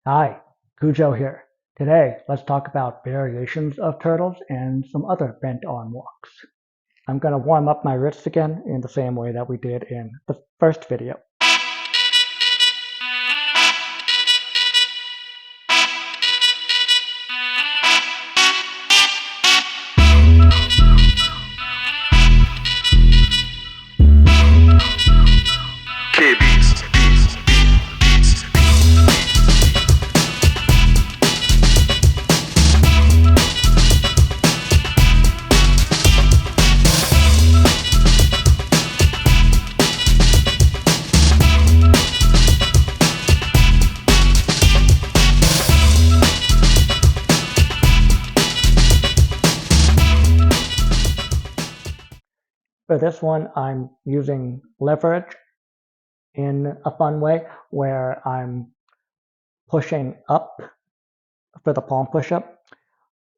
Hi, Kujo here. Today, let's talk about variations of turtles and some other bent arm walks. I'm going to warm up my wrists again in the same way that we did in the first video. K beats, beats, beats, beats. For this one, I'm using leverage in a fun way where I'm pushing up for the palm push-up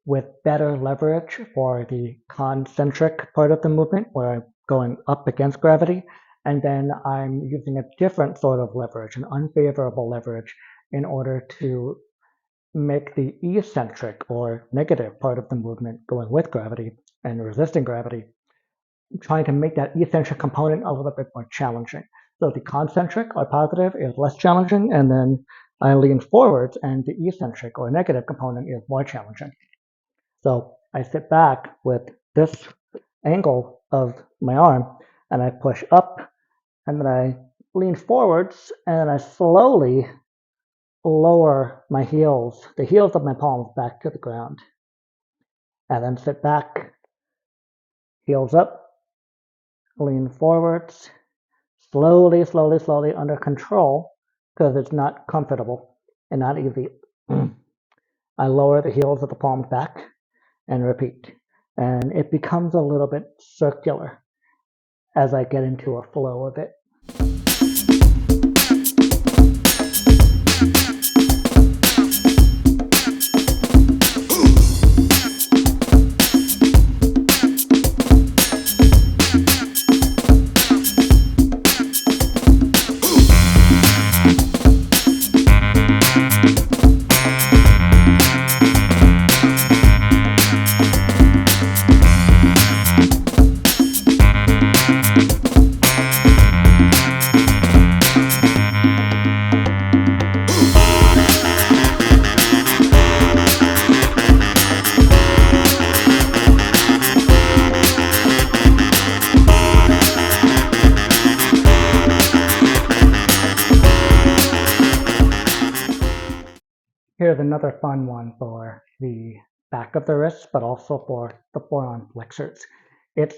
with better leverage for the concentric part of the movement where I'm going up against gravity. And then I'm using a different sort of leverage, an unfavorable leverage, in order to make the eccentric or negative part of the movement going with gravity and resisting gravity, trying to make that eccentric component a little bit more challenging. So the concentric or positive is less challenging, and then I lean forwards and the eccentric or negative component is more challenging. So I sit back with this angle of my arm and I push up and then I lean forwards and I slowly lower my heels, the heels of my palms back to the ground. And then sit back, heels up, lean forwards, slowly, slowly, slowly under control because it's not comfortable and not easy. I lower the heels of the palms back and repeat. And it becomes a little bit circular as I get into a flow of it. Here's another fun one for the back of the wrist, but also for the forearm flexors. It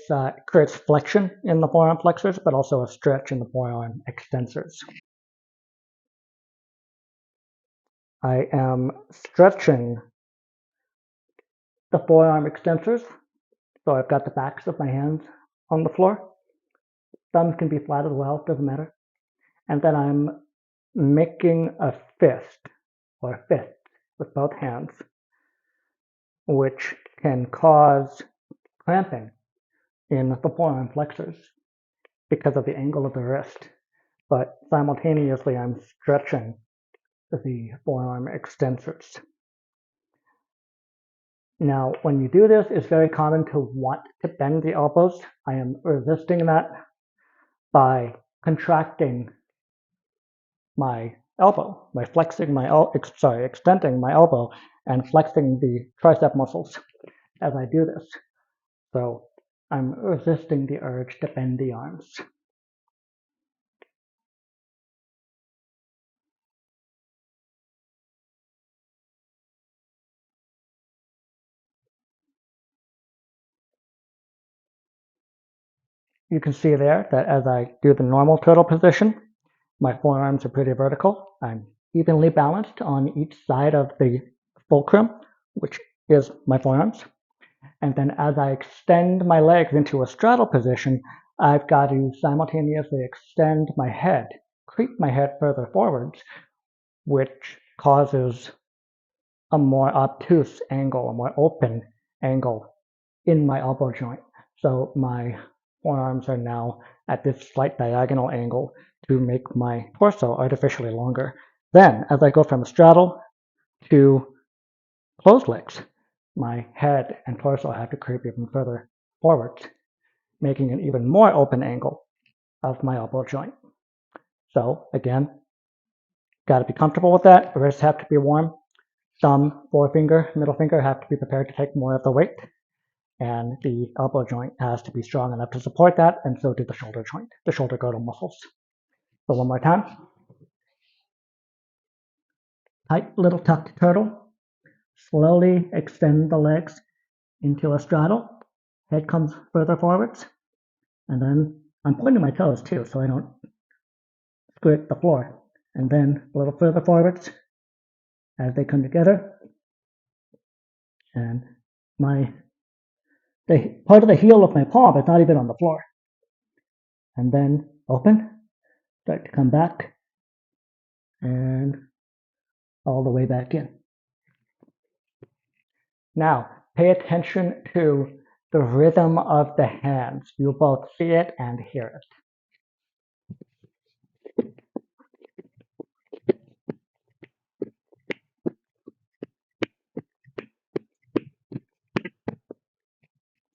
creates flexion in the forearm flexors, but also a stretch in the forearm extensors. I am stretching the forearm extensors, so I've got the backs of my hands on the floor. Thumbs can be flat as well, doesn't matter. And then I'm making a fist, or a fist, with both hands, which can cause cramping in the forearm flexors because of the angle of the wrist. But simultaneously, I'm stretching the forearm extensors. Now, when you do this, it's very common to want to bend the elbows. I am resisting that by contracting my elbow, by flexing my extending my elbow and flexing the tricep muscles as I do this. So I'm resisting the urge to bend the arms. You can see there that as I do the normal turtle position, my forearms are pretty vertical. I'm evenly balanced on each side of the fulcrum, which is my forearms. And then as I extend my legs into a straddle position, I've got to simultaneously extend my head, creep my head further forwards, which causes a more obtuse angle, a more open angle in my elbow joint. So my forearms are now at this slight diagonal angle to make my torso artificially longer. Then, as I go from straddle to closed legs, my head and torso have to creep even further forward, making an even more open angle of my elbow joint. So again, got to be comfortable with that. The wrists have to be warm. Thumb, forefinger, middle finger have to be prepared to take more of the weight. And the elbow joint has to be strong enough to support that, and so do the shoulder joint, the shoulder girdle muscles. So one more time. Tight little tucked turtle. Slowly extend the legs into a straddle. Head comes further forwards. And then I'm pointing my toes too, so I don't scrape the floor. And then a little further forwards as they come together. And the part of the heel of my palm is not even on the floor. And then open, start to come back, and all the way back in. Now, pay attention to the rhythm of the hands. You both see it and hear it.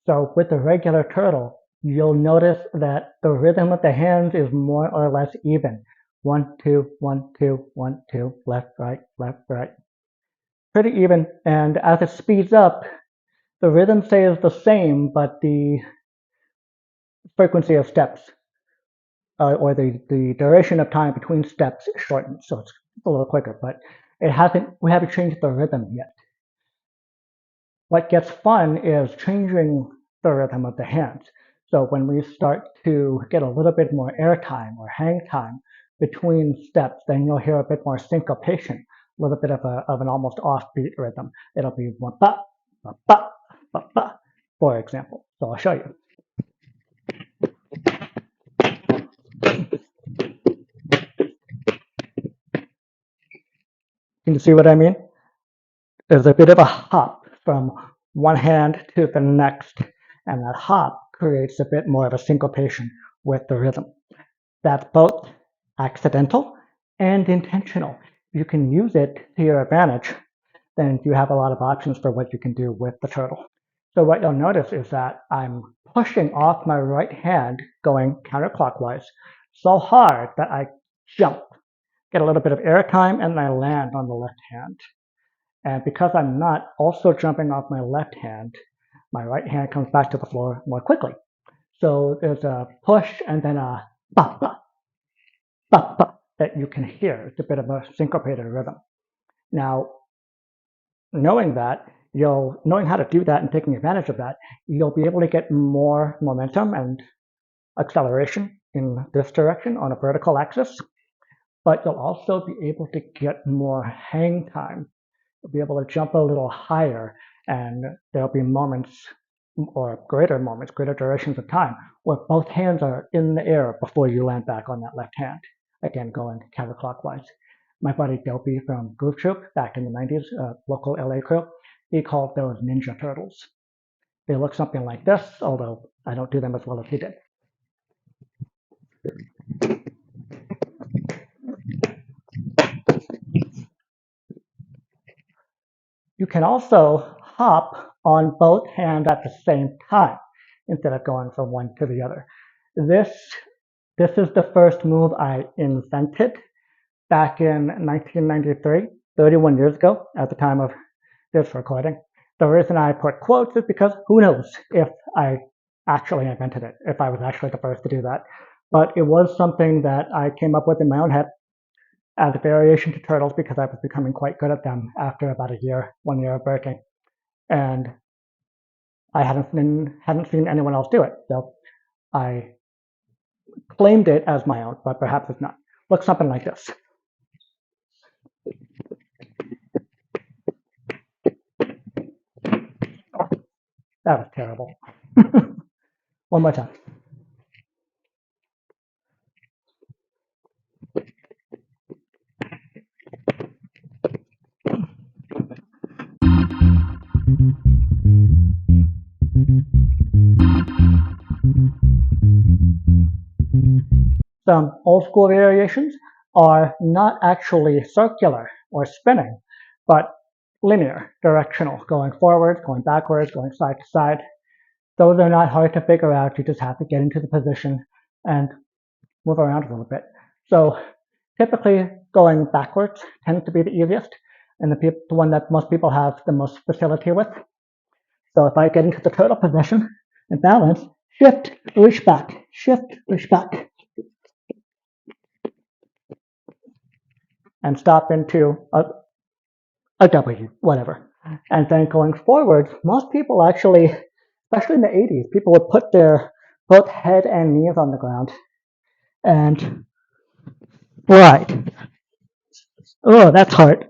So with the regular turtle, you'll notice that the rhythm of the hands is more or less even. 1, 2, 1, 2, 1, 2, left, right, left, right. Pretty even. And as it speeds up, the rhythm stays the same, but the frequency of steps or the duration of time between steps shortens. So it's a little quicker, but we haven't changed the rhythm yet. What gets fun is changing the rhythm of the hands. So when we start to get a little bit more air time or hang time between steps, then you'll hear a bit more syncopation, a little bit of an almost offbeat rhythm. It'll be ba ba ba ba ba, for example. So I'll show you. Can you see what I mean? There's a bit of a hop from one hand to the next, and that hop creates a bit more of a syncopation with the rhythm. That's both accidental and intentional. You can use it to your advantage, then you have a lot of options for what you can do with the turtle. So what you'll notice is that I'm pushing off my right hand going counterclockwise so hard that I jump, get a little bit of air time, and I land on the left hand. And because I'm not also jumping off my left hand, my right hand comes back to the floor more quickly. So there's a push and then a ba ba ba ba that you can hear. It's a bit of a syncopated rhythm. Now, knowing how to do that and taking advantage of that, you'll be able to get more momentum and acceleration in this direction on a vertical axis, but you'll also be able to get more hang time. You'll be able to jump a little higher, and there'll be moments or greater durations of time where both hands are in the air before you land back on that left hand. Again, going counterclockwise. My buddy Dopey from Groove Troop back in the 90s, local LA crew, he called those Ninja Turtles. They look something like this, although I don't do them as well as he did. You can also hop on both hands at the same time instead of going from one to the other. This is the first move I invented back in 1993, 31 years ago at the time of this recording. The reason I put quotes is because who knows if I actually invented it, if I was actually the first to do that. But it was something that I came up with in my own head as a variation to turtles because I was becoming quite good at them after about 1 year of breaking. And I hadn't seen anyone else do it. So I claimed it as my own, but perhaps it's not. Looks something like this. That was terrible. One more time. Some old school variations. are not actually circular or spinning, but linear, directional, going forward, going backwards, going side to side. Those are not hard to figure out. You just have to get into the position and move around a little bit. So typically going backwards tends to be the easiest and the one that most people have the most facility with. So if I get into the turtle position and balance, shift, reach back, shift, reach back, and stop into a W, whatever. And then going forward, most people actually, especially in the 80s, people would put their both head and knees on the ground and slide. Oh, that's hard.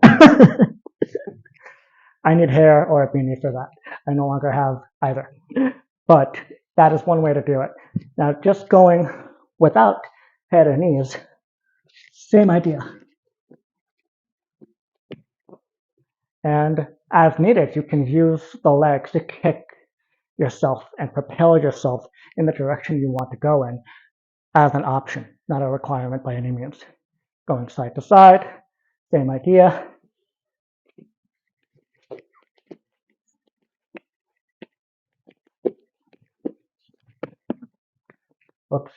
I need hair or a beanie for that. I no longer have either. But that is one way to do it. Now, just going without head or knees, same idea. And as needed, you can use the legs to kick yourself and propel yourself in the direction you want to go in as an option, not a requirement by any means. Going side to side, same idea. Oops.